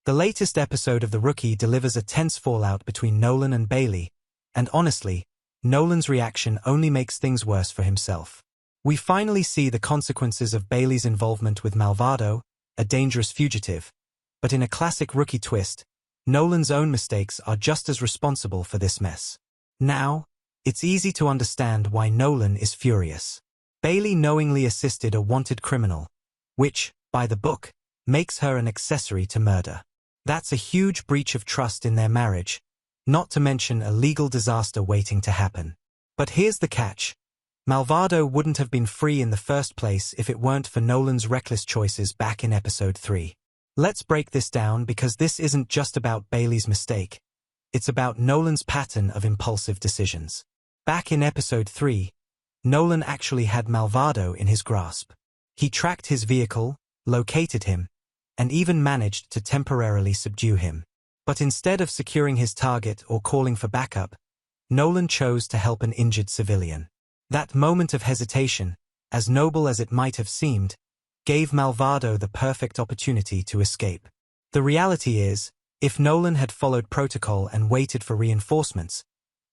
The latest episode of The Rookie delivers a tense fallout between Nolan and Bailey, and honestly, Nolan's reaction only makes things worse for himself. We finally see the consequences of Bailey's involvement with Malvado, a dangerous fugitive, but in a classic Rookie twist, Nolan's own mistakes are just as responsible for this mess. Now, it's easy to understand why Nolan is furious. Bailey knowingly assisted a wanted criminal, which, by the book, makes her an accessory to murder. That's a huge breach of trust in their marriage, not to mention a legal disaster waiting to happen. But here's the catch. Malvado wouldn't have been free in the first place if it weren't for Nolan's reckless choices back in episode 3. Let's break this down because this isn't just about Bailey's mistake. It's about Nolan's pattern of impulsive decisions. Back in episode 3, Nolan actually had Malvado in his grasp. He tracked his vehicle, located him, and even managed to temporarily subdue him. But instead of securing his target or calling for backup, Nolan chose to help an injured civilian. That moment of hesitation, as noble as it might have seemed, gave Malvado the perfect opportunity to escape. The reality is, if Nolan had followed protocol and waited for reinforcements,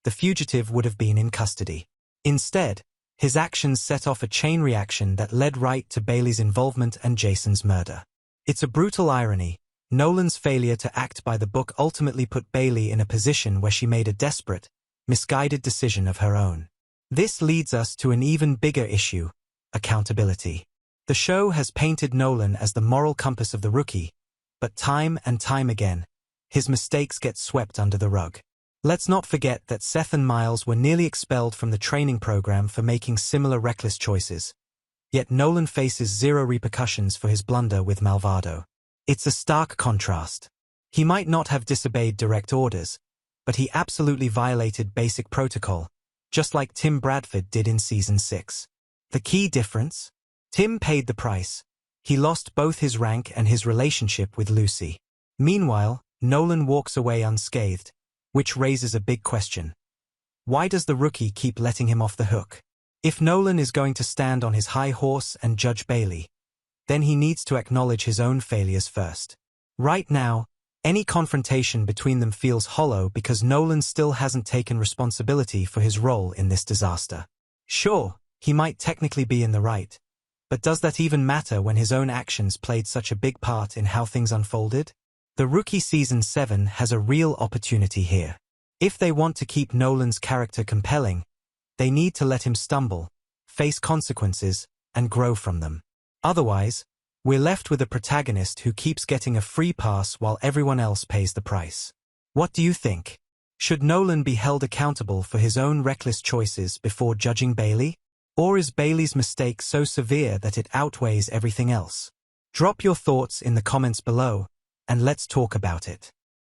the fugitive would have been in custody. Instead, his actions set off a chain reaction that led right to Bailey's involvement and Jason's murder. It's a brutal irony. Nolan's failure to act by the book ultimately put Bailey in a position where she made a desperate, misguided decision of her own. This leads us to an even bigger issue: accountability. The show has painted Nolan as the moral compass of the Rookie, but time and time again, his mistakes get swept under the rug. Let's not forget that Seth and Miles were nearly expelled from the training program for making similar reckless choices. Yet Nolan faces zero repercussions for his blunder with Malvado. It's a stark contrast. He might not have disobeyed direct orders, but he absolutely violated basic protocol, just like Tim Bradford did in Season 6. The key difference? Tim paid the price. He lost both his rank and his relationship with Lucy. Meanwhile, Nolan walks away unscathed, which raises a big question. Why does the Rookie keep letting him off the hook? If Nolan is going to stand on his high horse and judge Bailey, then he needs to acknowledge his own failures first. Right now, any confrontation between them feels hollow because Nolan still hasn't taken responsibility for his role in this disaster. Sure, he might technically be in the right, but does that even matter when his own actions played such a big part in how things unfolded? The Rookie Season 7 has a real opportunity here. If they want to keep Nolan's character compelling, they need to let him stumble, face consequences, and grow from them. Otherwise, we're left with a protagonist who keeps getting a free pass while everyone else pays the price. What do you think? Should Nolan be held accountable for his own reckless choices before judging Bailey? Or is Bailey's mistake so severe that it outweighs everything else? Drop your thoughts in the comments below, and let's talk about it.